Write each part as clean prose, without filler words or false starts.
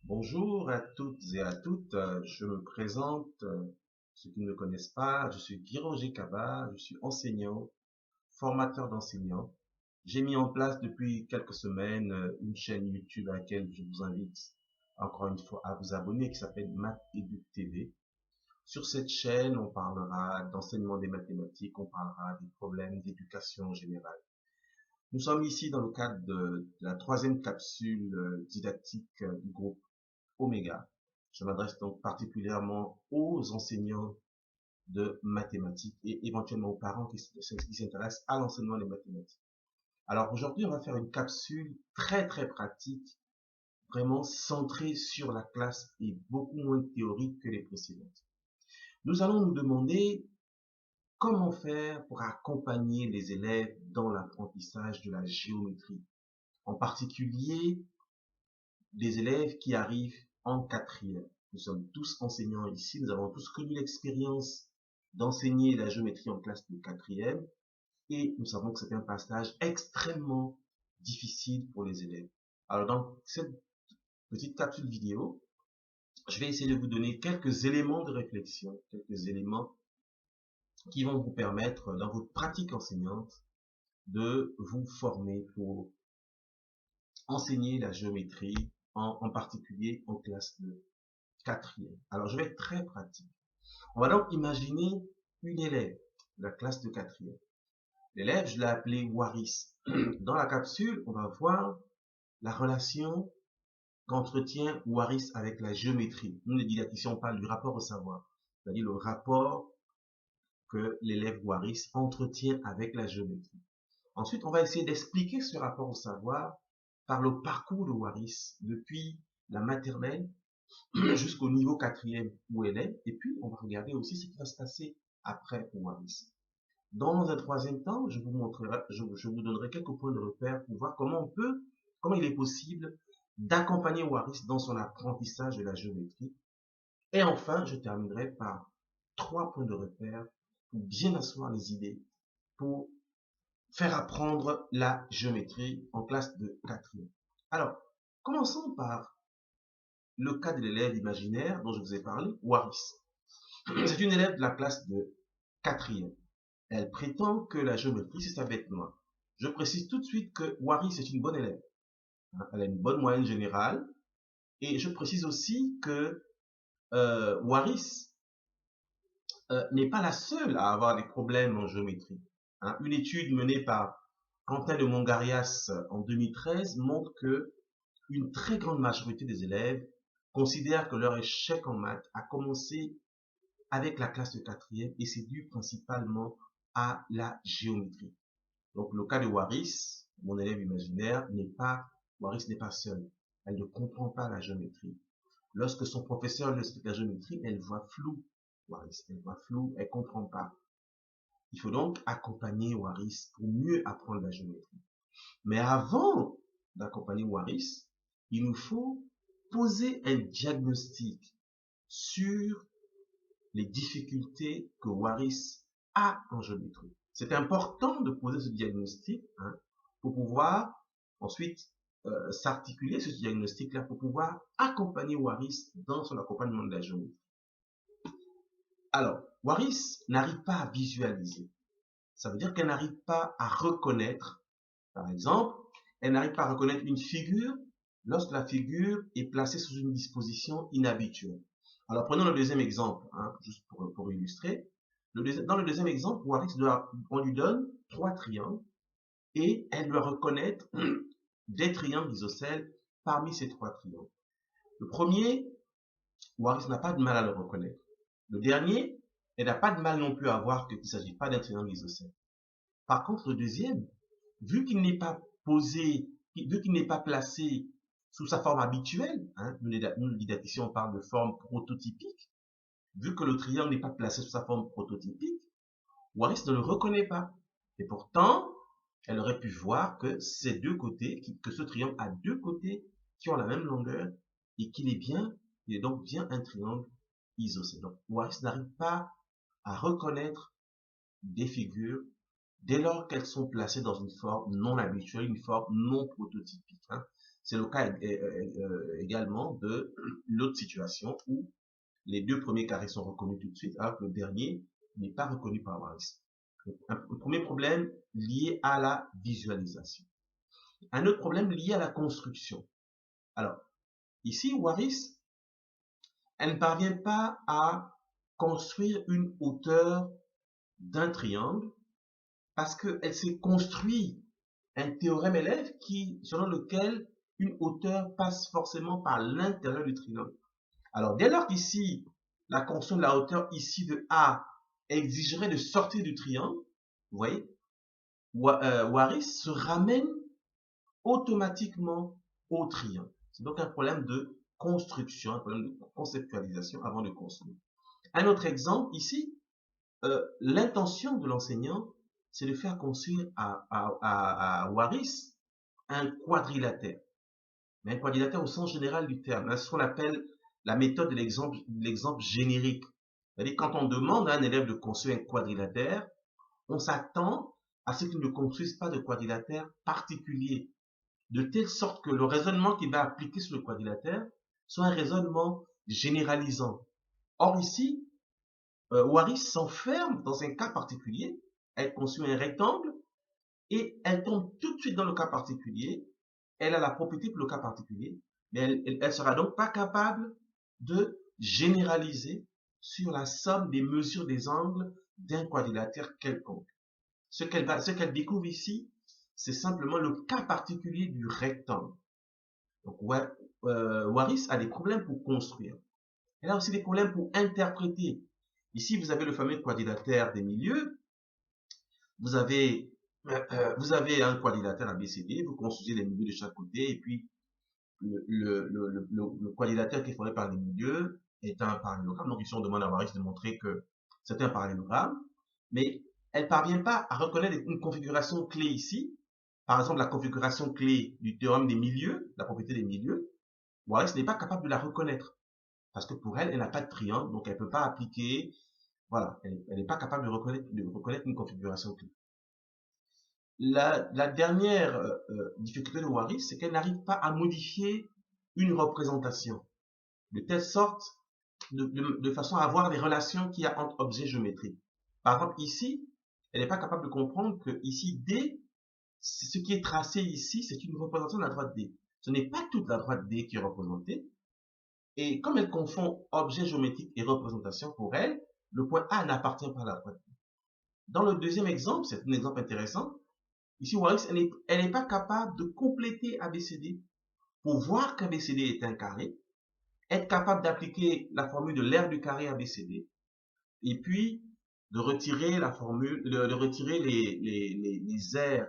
Bonjour à toutes et à toutes, je me présente, ceux qui ne me connaissent pas, je suis Guy-Roger Kaba, je suis enseignant, formateur d'enseignants. J'ai mis en place depuis quelques semaines une chaîne YouTube à laquelle je vous invite encore une fois à vous abonner qui s'appelle MathEduc TV. Sur cette chaîne, on parlera d'enseignement des mathématiques, on parlera des problèmes d'éducation générale. Nous sommes ici dans le cadre de la troisième capsule didactique du groupe Oméga. Je m'adresse donc particulièrement aux enseignants de mathématiques et éventuellement aux parents qui s'intéressent à l'enseignement des mathématiques. Alors aujourd'hui, on va faire une capsule très pratique, vraiment centrée sur la classe et beaucoup moins théorique que les précédentes. Nous allons nous demander comment faire pour accompagner les élèves dans l'apprentissage de la géométrie, en particulier des élèves qui arrivent en quatrième. Nous sommes tous enseignants ici, nous avons tous connu l'expérience d'enseigner la géométrie en classe de quatrième et nous savons que c'est un passage extrêmement difficile pour les élèves. Alors dans cette petite capsule vidéo, je vais essayer de vous donner quelques éléments de réflexion, quelques éléments qui vont vous permettre dans votre pratique enseignante de vous former pour enseigner la géométrie, en particulier en classe de quatrième. Alors, je vais être très pratique. On va donc imaginer une élève de la classe de quatrième. L'élève, je l'ai appelé Waris. Dans la capsule, on va voir la relation qu'entretient Waris avec la géométrie. Nous, les didacticiens, on parle du rapport au savoir, c'est-à-dire le rapport que l'élève Waris entretient avec la géométrie. Ensuite, on va essayer d'expliquer ce rapport au savoir par le parcours de Waris depuis la maternelle jusqu'au niveau quatrième où elle est, et puis on va regarder aussi ce qui va se passer après pour Waris. Dans un troisième temps, je vous donnerai quelques points de repère pour voir comment il est possible d'accompagner Waris dans son apprentissage de la géométrie. Et enfin, je terminerai par 3 points de repère pour bien asseoir les idées, pour faire apprendre la géométrie en classe de quatrième. Alors, commençons par le cas de l'élève imaginaire dont je vous ai parlé, Waris. C'est une élève de la classe de quatrième. Elle prétend que la géométrie, c'est sa bête noire. Je précise tout de suite que Waris est une bonne élève. Elle a une bonne moyenne générale. Et je précise aussi que Waris n'est pas la seule à avoir des problèmes en géométrie. Une étude menée par Quentin de Mongarias en 2013 montre que une très grande majorité des élèves considèrent que leur échec en maths a commencé avec la classe de quatrième et c'est dû principalement à la géométrie. Donc le cas de Waris, mon élève imaginaire, Waris n'est pas seule. Elle ne comprend pas la géométrie. Lorsque son professeur lui explique la géométrie, elle voit flou. Waris, elle voit flou, elle comprend pas. Il faut donc accompagner Waris pour mieux apprendre la géométrie. Mais avant d'accompagner Waris, il nous faut poser un diagnostic sur les difficultés que Waris a en géométrie. C'est important de poser ce diagnostic pour pouvoir ensuite s'articuler ce diagnostic-là pour pouvoir accompagner Waris dans son accompagnement de la géométrie. Alors, Waris n'arrive pas à visualiser. Ça veut dire qu'elle n'arrive pas à reconnaître, par exemple, elle n'arrive pas à reconnaître une figure lorsque la figure est placée sous une disposition inhabituelle. Alors prenons le deuxième exemple, juste pour illustrer. Dans le deuxième exemple, on lui donne 3 triangles et elle doit reconnaître des triangles isocèles parmi ces 3 triangles. Le premier, Waris n'a pas de mal à le reconnaître. Le dernier, elle n'a pas de mal non plus à voir qu'il ne s'agit pas d'un triangle isocèle. Par contre, le deuxième, vu qu'il n'est pas posé, vu qu'il n'est pas placé sous sa forme habituelle, nous les didacticiens on parle de forme prototypique, vu que le triangle n'est pas placé sous sa forme prototypique, Waris ne le reconnaît pas. Et pourtant, elle aurait pu voir que que ce triangle a 2 côtés qui ont la même longueur et il est donc bien un triangle isocèle. Donc, Waris n'arrive pas à reconnaître des figures dès lors qu'elles sont placées dans une forme non habituelle, une forme non prototypique. C'est le cas également de l'autre situation où les deux premiers carrés sont reconnus tout de suite, alors que le dernier n'est pas reconnu par Waris. Un premier problème lié à la visualisation. Un autre problème lié à la construction. Alors, ici, Waris, elle ne parvient pas à construire une hauteur d'un triangle parce qu'elle s'est construit un théorème élève selon lequel une hauteur passe forcément par l'intérieur du triangle. Alors, dès lors qu'ici, la construction de la hauteur ici de A exigerait de sortir du triangle, vous voyez, Waris se ramène automatiquement au triangle. C'est donc un problème de construction, un problème de conceptualisation avant de construire. Un autre exemple ici, l'intention de l'enseignant, c'est de faire construire à Waris un quadrilatère. Mais un quadrilatère au sens général du terme. C'est ce qu'on appelle la méthode de l'exemple générique. C'est-à-dire, quand on demande à un élève de construire un quadrilatère, on s'attend à ce qu'il ne construise pas de quadrilatère particulier, de telle sorte que le raisonnement qu'il va appliquer sur le quadrilatère soit un raisonnement généralisant. Or ici, Waris s'enferme dans un cas particulier, elle construit un rectangle et elle tombe tout de suite dans le cas particulier, elle a la propriété pour le cas particulier, mais elle sera donc pas capable de généraliser sur la somme des mesures des angles d'un quadrilatère quelconque. Ce qu'elle découvre ici, c'est simplement le cas particulier du rectangle. Donc, Waris a des problèmes pour construire. Elle a aussi des problèmes pour interpréter. Ici, vous avez le fameux quadrilatère des milieux. Vous avez un quadrilatère ABCD, vous construisez les milieux de chaque côté, et puis le quadrilatère qui est formé par les milieux est un parallélogramme. Donc ici, on demande à Waris de montrer que c'est un parallélogramme, mais elle ne parvient pas à reconnaître une configuration clé ici. Par exemple, la configuration clé du théorème des milieux, la propriété des milieux. Waris n'est pas capable de la reconnaître, parce que pour elle, elle n'a pas de triangle, donc elle ne peut pas appliquer, voilà, elle n'est pas capable de reconnaître une configuration clé. La dernière difficulté de Waris, c'est qu'elle n'arrive pas à modifier une représentation, de telle sorte, de façon à avoir des relations qu'il y a entre objets géométriques. Par exemple, ici, elle n'est pas capable de comprendre que ici, D, ce qui est tracé ici, c'est une représentation de la droite D. Ce n'est pas toute la droite D qui est représentée. Et comme elle confond objet géométrique et représentation, pour elle, le point A n'appartient pas à la droite D. Dans le deuxième exemple, c'est un exemple intéressant. Ici, Waris, elle n'est pas capable de compléter ABCD pour voir qu'ABCD est un carré, être capable d'appliquer la formule de l'aire du carré ABCD, et puis de retirer la formule, de retirer les aires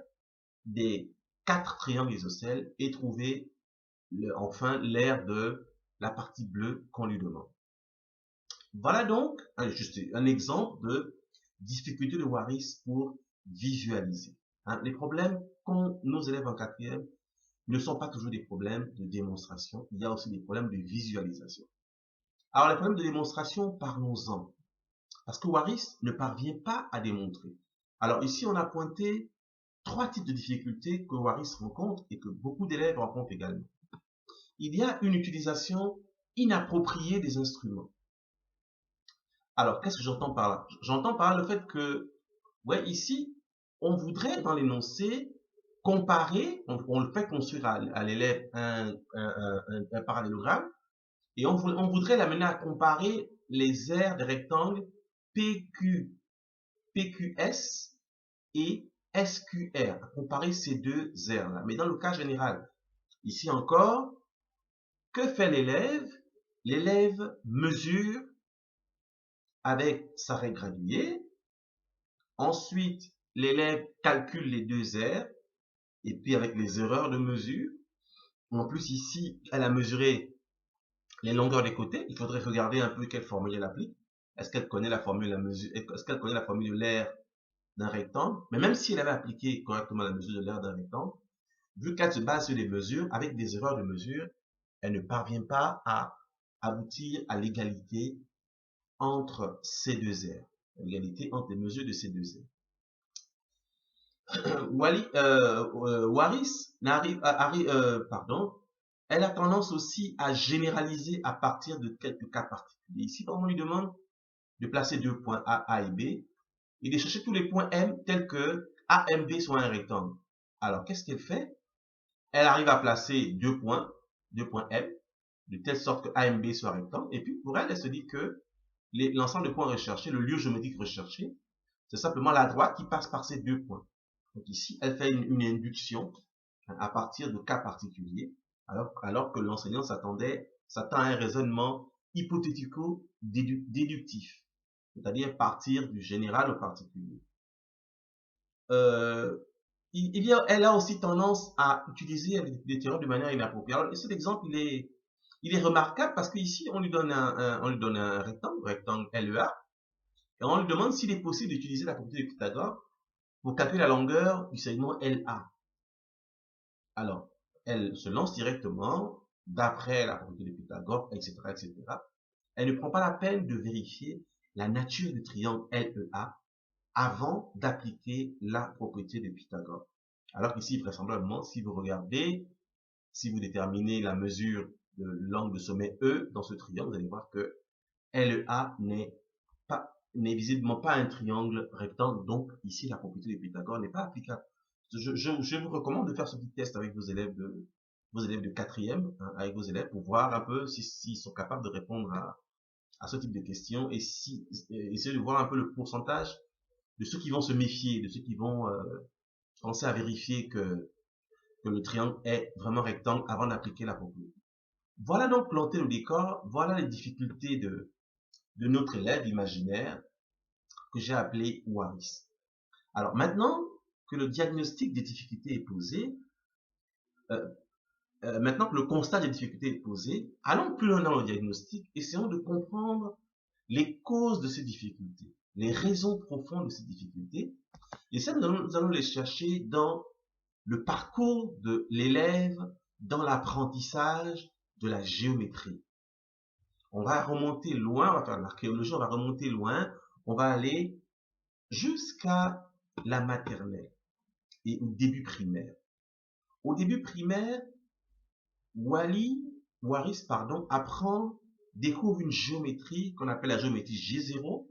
des 4 triangles isocèles et trouver enfin l'aire de la partie bleue qu'on lui demande. Voilà donc juste un exemple de difficulté de Waris pour visualiser. Les problèmes qu'ont nos élèves en quatrième ne sont pas toujours des problèmes de démonstration, il y a aussi des problèmes de visualisation. Alors les problèmes de démonstration, parlons-en. Parce que Waris ne parvient pas à démontrer. Alors ici, on a pointé 3 types de difficultés que Waris rencontre et que beaucoup d'élèves rencontrent également. Il y a une utilisation inappropriée des instruments. Alors, qu'est-ce que j'entends par là? J'entends par là le fait que, ouais, ici, on voudrait dans l'énoncé comparer, on le fait construire à l'élève un parallélogramme, et on voudrait l'amener à comparer les aires des rectangles PQS et SQR, à comparer ces deux aires-là. Mais dans le cas général, ici encore, que fait l'élève? L'élève mesure avec sa règle graduée. Ensuite, l'élève calcule les deux aires, et puis avec les erreurs de mesure. En plus, ici, elle a mesuré les longueurs des côtés. Il faudrait regarder un peu quelle formule elle applique. Est-ce qu'elle connaît la formule de l'aire d'un rectangle? Mais même si elle avait appliqué correctement la mesure de l'aire d'un rectangle, vu qu'elle se base sur des mesures, avec des erreurs de mesure, elle ne parvient pas à aboutir à l'égalité entre ces deux aires. L'égalité entre les mesures de ces deux aires. Waris elle a tendance aussi à généraliser à partir de quelques cas particuliers. Ici, par exemple, on lui demande de placer deux points A et B, et de chercher tous les points M tels que AMB soit un rectangle. Alors, qu'est-ce qu'elle fait? Elle arrive à placer deux points M, de telle sorte que AMB soit rectangle, et puis pour elle, elle se dit que l'ensemble de points recherchés, le lieu géométrique recherché, c'est simplement la droite qui passe par ces deux points. Donc ici, elle fait une induction à partir de cas particuliers, alors que l'enseignant s'attend à un raisonnement hypothético-déductif, c'est-à-dire partir du général au particulier. Elle a aussi tendance à utiliser des théorèmes de manière inappropriée. Alors, cet exemple, il est remarquable parce qu'ici, on lui donne un rectangle LEA, et on lui demande s'il est possible d'utiliser la propriété de Pythagore pour calculer la longueur du segment LA. Alors, elle se lance directement d'après la propriété de Pythagore, etc., etc. Elle ne prend pas la peine de vérifier la nature du triangle LEA avant d'appliquer la propriété de Pythagore. Alors qu'ici, vraisemblablement, si vous regardez, si vous déterminez la mesure de l'angle de sommet E dans ce triangle, vous allez voir que LEA n'est visiblement pas un triangle rectangle, donc ici la propriété de Pythagore n'est pas applicable. Je vous recommande de faire ce petit test avec vos élèves de quatrième, hein, avec vos élèves, pour voir un peu s'ils sont capables de répondre à ce type de questions, et essayer de voir un peu le pourcentage de ceux qui vont se méfier, de ceux qui vont penser à vérifier que le triangle est vraiment rectangle avant d'appliquer la propriété. Voilà donc planter le décor, voilà les difficultés de notre élève imaginaire que j'ai appelé Waris. Alors maintenant que le diagnostic des difficultés est posé, maintenant que le constat des difficultés est posé, allons plus loin dans le diagnostic, essayons de comprendre les causes de ces difficultés, les raisons profondes de ces difficultés, et ça, nous allons les chercher dans le parcours de l'élève dans l'apprentissage de la géométrie. On va remonter loin, on va faire de l'archéologie, on va remonter loin, on va aller jusqu'à la maternelle et au début primaire. Au début primaire, Waris découvre une géométrie qu'on appelle la géométrie G0,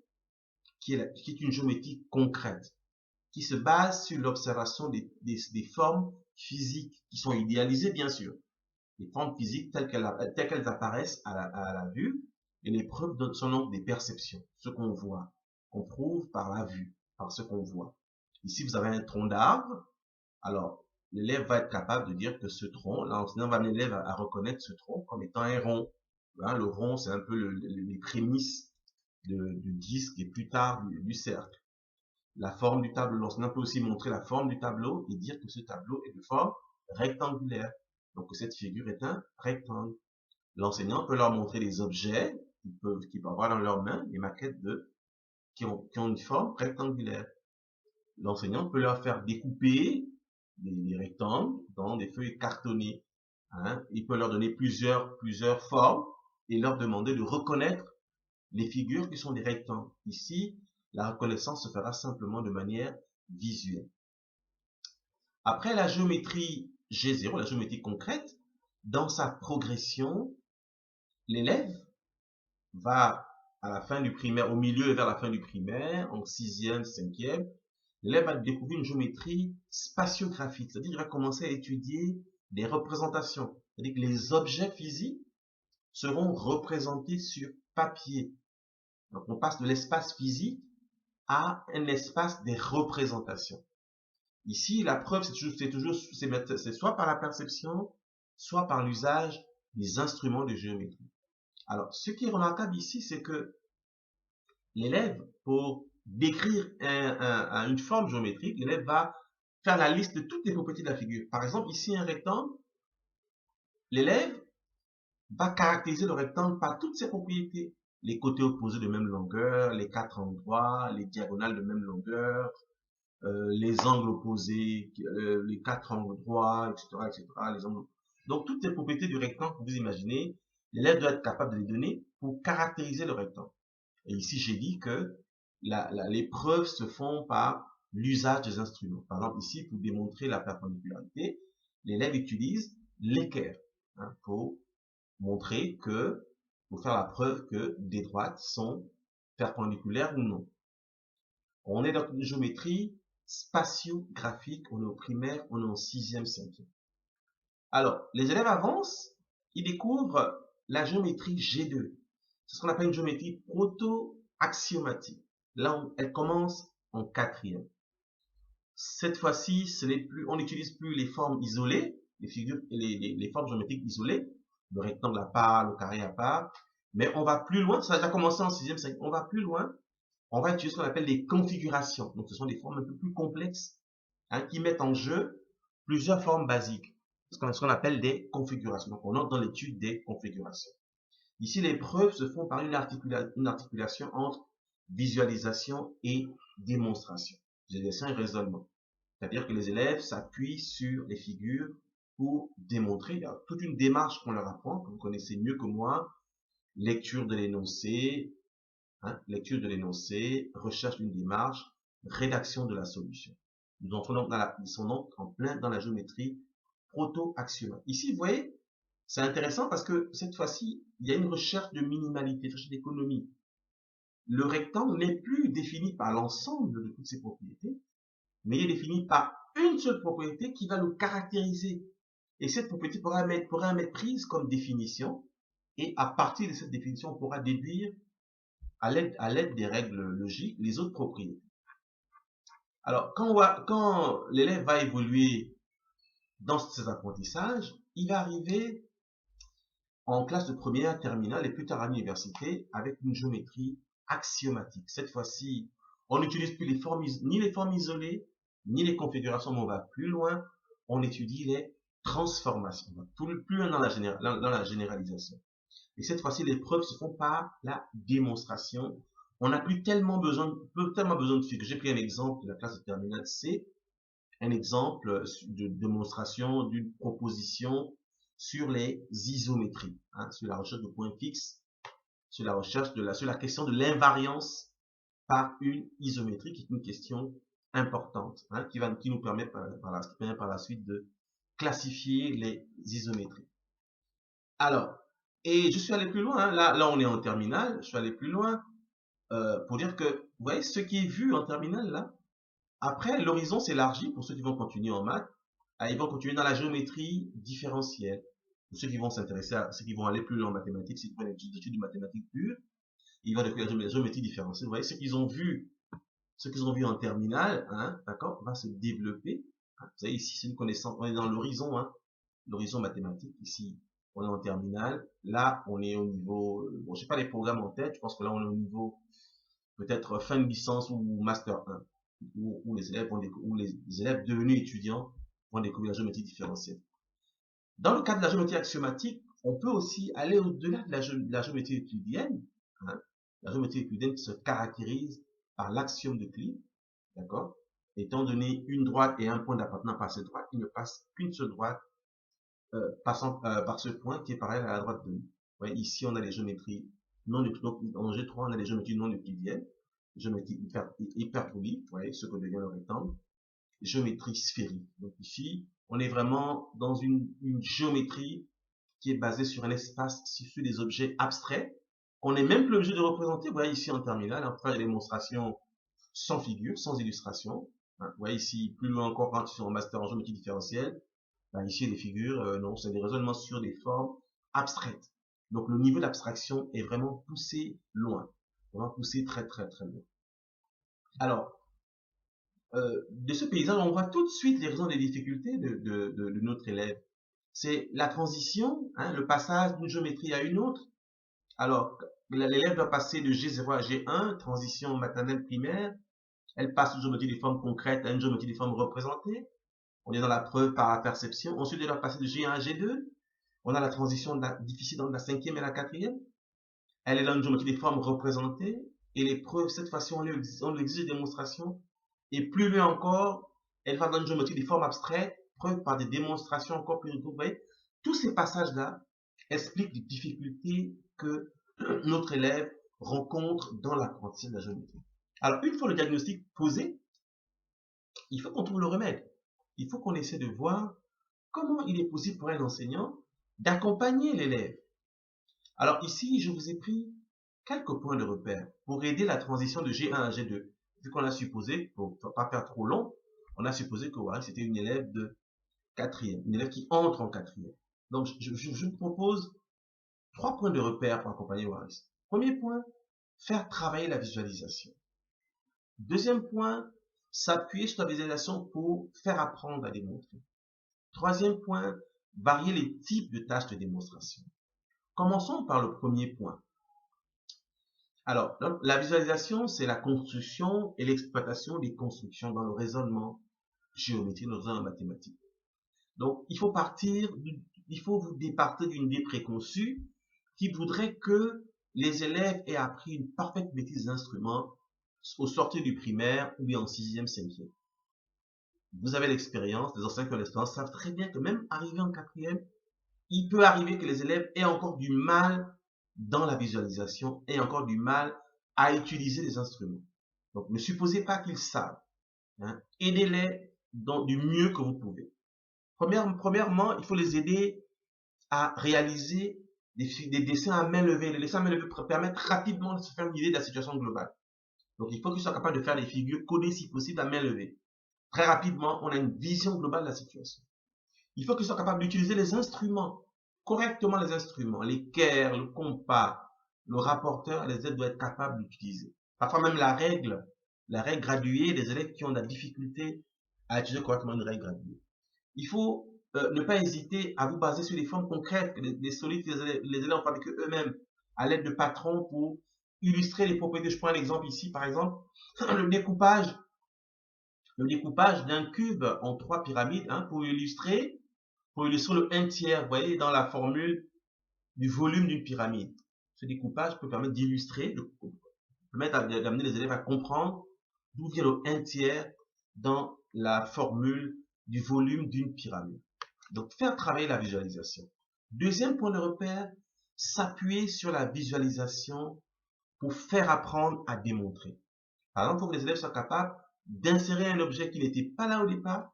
qui est une géométrie concrète, qui se base sur l'observation des formes physiques qui sont idéalisées, bien sûr. Les formes physiques telles qu'elles apparaissent à la vue, et les preuves sont donc des perceptions, ce qu'on voit, qu'on prouve par la vue, par ce qu'on voit. Ici, vous avez un tronc d'arbre. Alors, l'élève va être capable de dire que ce tronc, l'enseignant va amener l'élève à reconnaître ce tronc comme étant un rond. Hein, le rond, c'est un peu les prémices du disque et plus tard du cercle. La forme du tableau, l'enseignant peut aussi montrer la forme du tableau et dire que ce tableau est de forme rectangulaire. Donc que cette figure est un rectangle. L'enseignant peut leur montrer des objets qu'ils peuvent avoir dans leurs mains, des maquettes qui ont une forme rectangulaire. L'enseignant peut leur faire découper des rectangles dans des feuilles cartonnées. Hein. Il peut leur donner plusieurs formes et leur demander de reconnaître les figures qui sont des rectangles. Ici, la reconnaissance se fera simplement de manière visuelle. Après la géométrie G0, la géométrie concrète, dans sa progression, l'élève va à la fin du primaire, au milieu et vers la fin du primaire, en 6e, 5e, l'élève va découvrir une géométrie spatiographique, c'est-à-dire qu'il va commencer à étudier des représentations, c'est-à-dire que les objets physiques seront représentés sur papier. Donc on passe de l'espace physique à un espace des représentations. Ici, la preuve, c'est soit par la perception, soit par l'usage des instruments de géométrie. Alors, ce qui est remarquable ici, c'est que l'élève, pour décrire une forme géométrique, l'élève va faire la liste de toutes les propriétés de la figure. Par exemple, ici, un rectangle, l'élève va caractériser le rectangle par toutes ses propriétés. Les côtés opposés de même longueur, les quatre endroits, les diagonales de même longueur, les angles opposés, les quatre angles droits, etc., etc., les angles. Donc, toutes les propriétés du rectangle que vous imaginez, l'élève doit être capable de les donner pour caractériser le rectangle. Et ici, j'ai dit que les preuves se font par l'usage des instruments. Par exemple, ici, pour démontrer la perpendicularité, l'élève utilise l'équerre. hein, pour montrer que, pour faire la preuve que des droites sont perpendiculaires ou non. On est dans une géométrie spatio-graphique, on est au primaire, on est en 6e, 5e. Alors, les élèves avancent, ils découvrent la géométrie G2. C'est ce qu'on appelle une géométrie proto-axiomatique. Là, elle commence en 4e. Cette fois-ci, on n'utilise plus les formes isolées, les figures, les formes géométriques isolées, le rectangle à part, le carré à part, mais on va plus loin, ça a déjà commencé en 6e, 5e, on va plus loin, on va utiliser ce qu'on appelle des configurations. Donc, ce sont des formes un peu plus complexes, hein, qui mettent en jeu plusieurs formes basiques. Ce qu'on appelle des configurations. Donc, on entre dans l'étude des configurations. Ici, les preuves se font par une articulation entre visualisation et démonstration. Visualisation et raisonnement. C'est-à-dire que les élèves s'appuient sur les figures pour démontrer. Il y a toute une démarche qu'on leur apprend, que vous connaissez mieux que moi. Lecture de l'énoncé, hein, lecture de l'énoncé, recherche d'une démarche, rédaction de la solution. Nous entrons donc ils sont donc en plein dans la géométrie proto-axiomatique. Ici, vous voyez, c'est intéressant parce que cette fois-ci, il y a une recherche de minimalité, recherche d'économie. Le rectangle n'est plus défini par l'ensemble de toutes ses propriétés, mais il est défini par une seule propriété qui va le caractériser. Et cette propriété pourra être prise comme définition, et à partir de cette définition, on pourra déduire à l'aide des règles logiques les autres propriétés. Alors, quand l'élève va évoluer dans ses apprentissages, il va arriver en classe de première, terminale et plus tard à l'université avec une géométrie axiomatique. Cette fois-ci, on n'utilise plus ni les formes isolées, ni les configurations, mais on va plus loin, on étudie les transformations. On va plus loin dans la généralisation. Et cette fois-ci, les preuves se font par la démonstration. On n'a plus tellement besoin de figures. J'ai pris un exemple de la classe de terminale C, un exemple de démonstration d'une proposition sur les isométries, hein, sur la recherche de points fixes, sur la question de l'invariance par une isométrie, qui est une question importante, hein, qui nous permet par la suite de classifier les isométries. Alors, et je suis allé plus loin, hein, là on est en terminale, je suis allé plus loin pour dire que, vous voyez, ce qui est vu en terminale là, après l'horizon s'élargit pour ceux qui vont continuer en maths, ils vont continuer dans la géométrie différentielle. Pour ceux qui vont s'intéresser à ceux qui vont aller plus loin en mathématiques, ceux qui font des études de mathématiques pures, ils vont découvrir la géométrie différentielle. Vous voyez, ce qu'ils ont vu en terminale, hein, d'accord, va se développer. Hein. Vous savez, ici, c'est une connaissance, on est dans l'horizon, hein, l'horizon mathématique. Ici, on est en terminale. Là, on est au niveau, bon, je sais pas les programmes en tête, je pense que là, on est au niveau, peut-être fin de licence ou master 1, où les élèves devenus étudiants vont découvrir la géométrie différentielle. Dans le cadre de la géométrie axiomatique, on peut aussi aller au-delà de la géométrie euclidienne. Hein. La géométrie euclidienne se caractérise par l'axiome d'Euclide, d'accord? Étant donné une droite et un point d'appartenant par cette droite, il ne passe qu'une seule droite passant par ce point qui est parallèle à la droite de nous. Ouais, ici, on a les géométries non euclidiennes. En G3, on a les géométries non euclidiennes, géométrie hyperbolique, vous voyez, ce que devient le rectangle, géométrie sphérique. Donc ici, on est vraiment dans une géométrie qui est basée sur un espace, sur des objets abstraits, qu'on n'est même plus obligé de représenter. Vous voyez ici en terminale, on fait des démonstrations sans figure, sans illustration. Hein, vous voyez ici, plus loin encore, quand ils sont en master en géométrie différentielle, ben ici les figures, non, c'est des raisonnements sur des formes abstraites. Donc le niveau d'abstraction est vraiment poussé loin, vraiment poussé très très très loin. Alors, de ce paysage, on voit tout de suite les raisons des difficultés de notre élève. C'est la transition, hein, le passage d'une géométrie à une autre. Alors, l'élève doit passer de G0 à G1, transition maternelle primaire. Elle passe d'une géométrie des formes concrètes à une géométrie des formes représentées. On est dans la preuve par la perception. Ensuite, elle doit passer de G1 à G2. On a la transition difficile dans la 5e et la 4e. Elle est dans une géométrie des formes représentées. Et les preuves, cette fois-ci, on lui exige des démonstrations. Et plus loin encore, elle va dans une géométrie des formes abstraites, preuve par des démonstrations encore plus rigoureuses. Vous voyez, tous ces passages-là expliquent les difficultés que notre élève rencontre dans l'apprentissage de la géométrie. Alors, une fois le diagnostic posé, il faut qu'on trouve le remède. Il faut qu'on essaie de voir comment il est possible pour un enseignant d'accompagner l'élève. Alors ici, je vous ai pris quelques points de repère pour aider la transition de G1 à G2. Vu qu'on a supposé, pour ne pas faire trop long, on a supposé que Waris c'était une élève de quatrième, une élève qui entre en quatrième. Donc, je vous propose 3 points de repère pour accompagner Waris. Premier point, faire travailler la visualisation. Deuxième point, s'appuyer sur la visualisation pour faire apprendre à démontrer. Troisième point, varier les types de tâches de démonstration. Commençons par le premier point. Alors, la visualisation, c'est la construction et l'exploitation des constructions dans le raisonnement géométrique, dans la mathématique. Donc, il faut vous départir d'une idée préconçue qui voudrait que les élèves aient appris une parfaite maîtrise des instruments au sortir du primaire ou bien en 6e, 5e. Vous avez l'expérience, les enseignants qui ont l'expérience savent très bien que même arrivé en 4e, il peut arriver que les élèves aient encore du mal dans la visualisation, aient encore du mal à utiliser les instruments. Donc, ne supposez pas qu'ils savent. Hein. Aidez-les du mieux que vous pouvez. Premièrement, il faut les aider à réaliser des dessins à main levée. Les dessins à main levée permettent rapidement de se faire une idée de la situation globale. Donc, il faut qu'ils soient capables de faire des figures codées si possible à main levée. Très rapidement, on a une vision globale de la situation. Il faut qu'ils soient capables d'utiliser les instruments, correctement les instruments, l'équerre, le compas, le rapporteur, les élèves doivent être capables d'utiliser. Parfois même la règle graduée, des élèves qui ont de la difficulté à utiliser correctement une règle graduée. Il faut ne pas hésiter à vous baser sur des formes concrètes, des solides que les élèves ont fabriquées eux-mêmes, à l'aide de patrons pour illustrer les propriétés. Je prends un exemple ici, par exemple, le découpage d'un cube en 3 pyramides, hein, pour illustrer le 1/3, vous voyez, dans la formule du volume d'une pyramide. Ce découpage peut permettre d'illustrer, d'amener les élèves à comprendre d'où vient le 1/3 dans la formule du volume d'une pyramide. Donc, faire travailler la visualisation. Deuxième point de repère, s'appuyer sur la visualisation pour faire apprendre à démontrer. Par exemple, il faut que les élèves soient capables d'insérer un objet qui n'était pas là au départ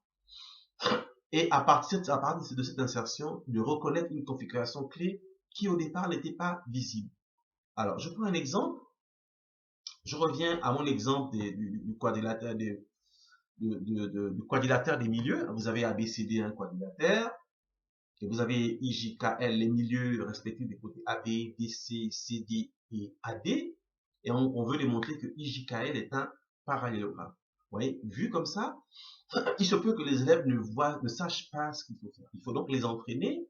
et à partir de cette insertion, de reconnaître une configuration clé qui au départ n'était pas visible. Alors, je prends un exemple. Je reviens à mon exemple du quadrilatère du quadrilatère des milieux. Vous avez ABCD, un quadrilatère. Et vous avez IJKL, les milieux respectifs des côtés AB, BC, CD et AD. Et on veut démontrer que IJKL est un parallélogramme. Vous voyez, vu comme ça, il se peut que les élèves ne sachent pas ce qu'il faut faire. Il faut donc les entraîner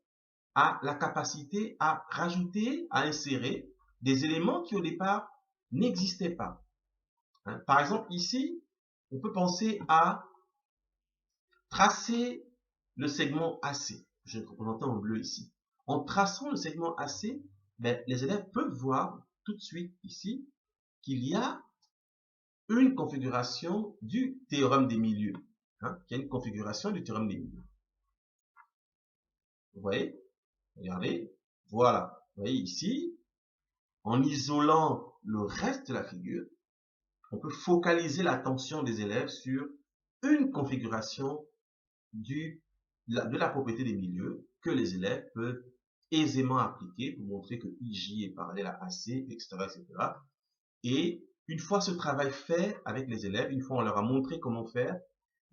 à la capacité à rajouter, à insérer des éléments qui au départ n'existaient pas. Hein? Par exemple, ici, on peut penser à tracer le segment AC. Je vais représenter en bleu ici. En traçant le segment AC, les élèves peuvent voir tout de suite ici qu'il y a une configuration du théorème des milieux. Hein, qu'il y a une configuration du théorème des milieux. Vous voyez? Regardez. Voilà. Vous voyez ici, en isolant le reste de la figure, on peut focaliser l'attention des élèves sur une configuration de la propriété des milieux que les élèves peuvent aisément appliquer pour montrer que IJ est parallèle à AC, etc., etc. Et une fois ce travail fait avec les élèves, une fois on leur a montré comment faire,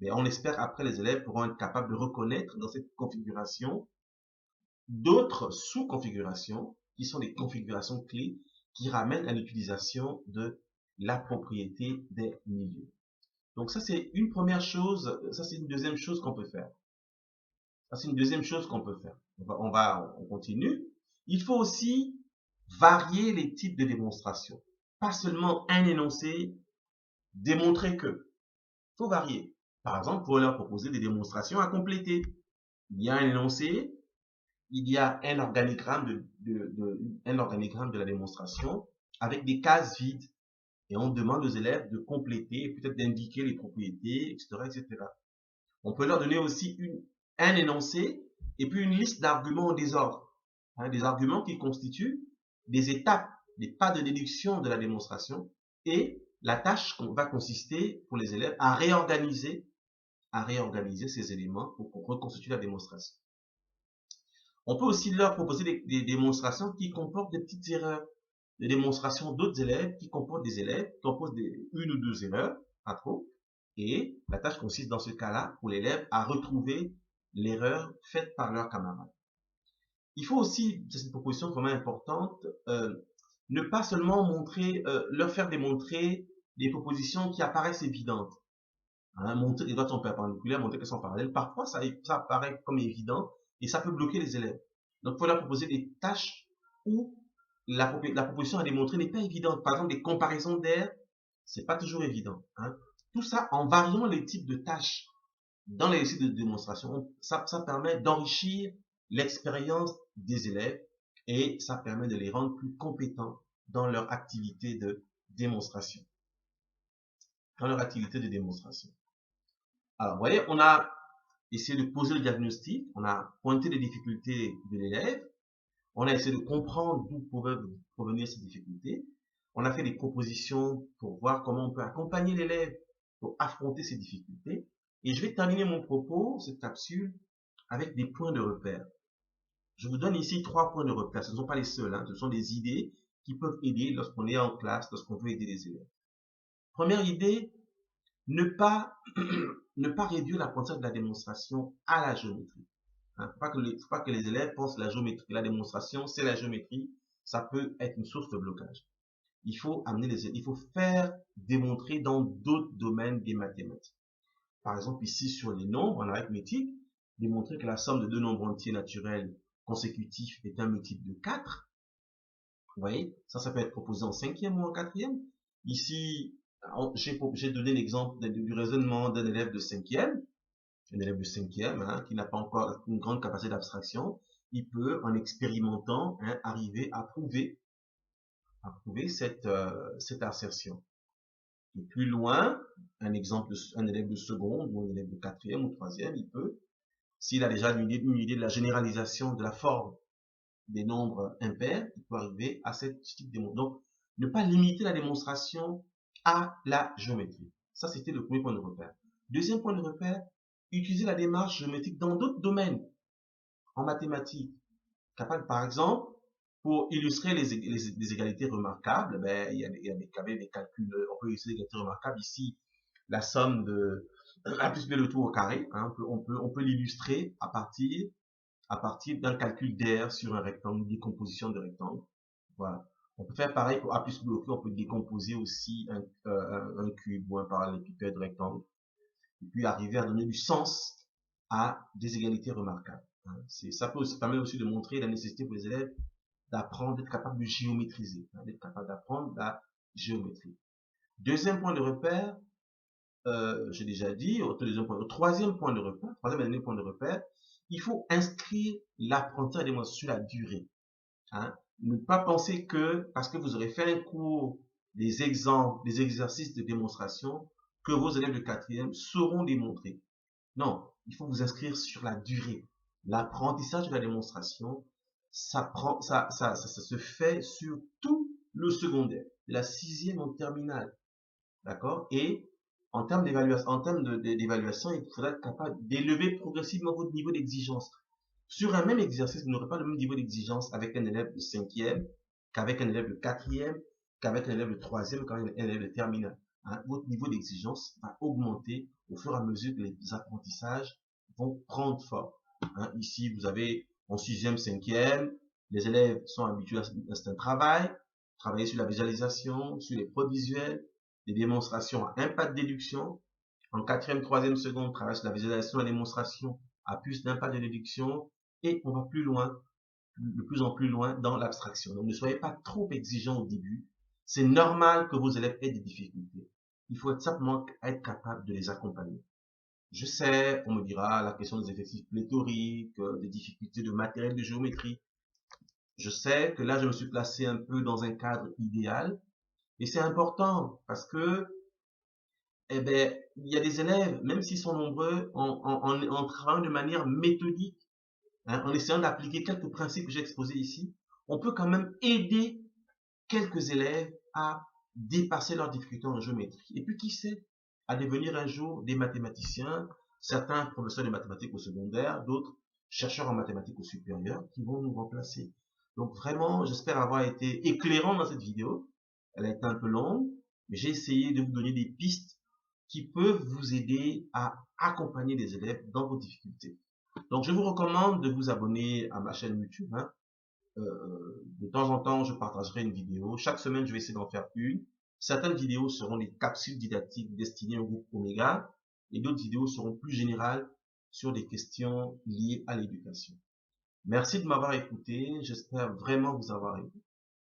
on espère après les élèves pourront être capables de reconnaître dans cette configuration d'autres sous-configurations qui sont des configurations clés qui ramènent à l'utilisation de la propriété des milieux. Donc ça c'est une première chose, ça c'est une deuxième chose qu'on peut faire. Ça c'est une deuxième chose qu'on peut faire. On continue. Il faut aussi varier les types de démonstrations. Pas seulement un énoncé, démontrer que. Il faut varier. Par exemple, pour leur proposer des démonstrations à compléter. Il y a un énoncé, il y a un organigramme de la démonstration avec des cases vides. Et on demande aux élèves de compléter, peut-être d'indiquer les propriétés, etc., etc. On peut leur donner aussi un énoncé et puis une liste d'arguments en désordre. Hein, des arguments qui constituent des étapes, des pas de déduction de la démonstration. Et la tâche va consister pour les élèves à réorganiser ces éléments pour reconstituer la démonstration. On peut aussi leur proposer des démonstrations qui comportent des petites erreurs, des démonstrations d'autres élèves qui comportent des élèves qui composent une ou deux erreurs, pas trop. Et la tâche consiste dans ce cas-là pour l'élève à retrouver l'erreur faite par leur camarade. Il faut aussi, c'est une proposition vraiment importante, ne pas seulement montrer, leur faire démontrer des propositions qui apparaissent évidentes. Hein, montrer les équations perpendiculaires, montrer qu'elles sont parallèles. Parfois, ça apparaît comme évident et ça peut bloquer les élèves. Donc, il faut leur proposer des tâches où la proposition à démontrer n'est pas évidente. Par exemple, des comparaisons d'air, c'est pas toujours évident. Hein. Tout ça, en variant les types de tâches dans les exercices de démonstration, ça permet d'enrichir l'expérience des élèves et ça permet de les rendre plus compétents dans leur activité de démonstration. Dans leur activité de démonstration. Alors, vous voyez, on a essayé de poser le diagnostic, on a pointé les difficultés de l'élève, on a essayé de comprendre d'où pouvaient provenir ces difficultés, on a fait des propositions pour voir comment on peut accompagner l'élève pour affronter ces difficultés, et je vais terminer mon propos, cette capsule, avec des points de repère. Je vous donne ici 3 points de repère, ce ne sont pas les seuls, hein, ce sont des idées qui peuvent aider lorsqu'on est en classe, lorsqu'on veut aider les élèves. Première idée, ne pas réduire l'apprentissage de la démonstration à la géométrie. Il ne faut pas que les élèves pensent la géométrie. La démonstration, c'est la géométrie. Ça peut être une source de blocage. Il faut faire démontrer dans d'autres domaines des mathématiques. Par exemple, ici, sur les nombres en arithmétique, démontrer que la somme de deux nombres entiers naturels consécutifs est un multiple de 4. Vous voyez, ça peut être proposé en 5e ou en 4e. Ici, j'ai donné l'exemple du raisonnement d'un élève de 5e, hein, qui n'a pas encore une grande capacité d'abstraction. Il peut, en expérimentant, hein, arriver à prouver cette assertion. Et plus loin, un élève de seconde ou un élève de 4e ou 3e, il peut, s'il a déjà une idée de la généralisation de la forme des nombres impairs, il peut arriver à ce type de démonstration. Donc, ne pas limiter la démonstration à la géométrie. Ça, c'était le premier point de repère. Deuxième point de repère, utiliser la démarche géométrique dans d'autres domaines, en mathématiques. Capable, par exemple, pour illustrer les égalités remarquables, ben, il y a des calculs, on peut illustrer les égalités remarquables ici, la somme de A plus B le tout au carré, hein, on peut l'illustrer à partir d'un calcul d'air sur un rectangle, une décomposition de rectangle. Voilà. On peut faire pareil pour A plus B au cube, on peut décomposer aussi un cube ou un parallélépipède rectangle. Et puis arriver à donner du sens à des égalités remarquables. Hein. Ça peut aussi permettre aussi de montrer la nécessité pour les élèves d'apprendre, d'être capable de géométriser, hein, d'être capable d'apprendre la géométrie. Deuxième point de repère, j'ai déjà dit, troisième point de repère, troisième et dernier point de repère, il faut inscrire l'apprentissage des mots sur la durée. Hein. Ne pas penser que, parce que vous aurez fait un cours, des exemples, des exercices de démonstration, que vos élèves de 4e sauront démontrer. Non, il faut vous inscrire sur la durée. L'apprentissage de la démonstration, ça se fait sur tout le secondaire, de la 6e en terminale. D'accord? Et en termes d'évaluation, il faudra être capable d'élever progressivement votre niveau d'exigence. Sur un même exercice, vous n'aurez pas le même niveau d'exigence avec un élève de 5e, qu'avec un élève de 4e, qu'avec un élève de 3e, qu'avec un élève de terminale. Hein, votre niveau d'exigence va augmenter au fur et à mesure que les apprentissages vont prendre forme. Hein, ici, vous avez en 6e, 5e, les élèves sont habitués à un travail, travailler sur la visualisation, sur les prods visuels, des démonstrations à impact de déduction. En 4e, 3e, seconde, travaille sur la visualisation et la démonstration à plus d'impact de déduction. Et on va plus loin, de plus en plus loin dans l'abstraction. Donc ne soyez pas trop exigeants au début. C'est normal que vos élèves aient des difficultés. Il faut simplement être capable de les accompagner. Je sais, on me dira la question des effectifs pléthoriques, des difficultés de matériel de géométrie. Je sais que là, je me suis placé un peu dans un cadre idéal. Et c'est important parce que, eh ben, il y a des élèves, même s'ils sont nombreux, en travaillant de manière méthodique, hein, en essayant d'appliquer quelques principes que j'ai exposés ici, on peut quand même aider quelques élèves à dépasser leurs difficultés en géométrie. Et puis, qui sait, à devenir un jour des mathématiciens, certains professeurs de mathématiques au secondaire, d'autres chercheurs en mathématiques au supérieur qui vont nous remplacer. Donc vraiment, j'espère avoir été éclairant dans cette vidéo. Elle a été un peu longue, mais j'ai essayé de vous donner des pistes qui peuvent vous aider à accompagner les élèves dans vos difficultés. Donc je vous recommande de vous abonner à ma chaîne YouTube, hein. De temps en temps, je partagerai une vidéo. Chaque semaine, je vais essayer d'en faire une. Certaines vidéos seront des capsules didactiques destinées au groupe Oméga et d'autres vidéos seront plus générales sur des questions liées à l'éducation. Merci de m'avoir écouté. J'espère vraiment vous avoir aidé.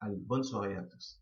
Allez, bonne soirée à tous.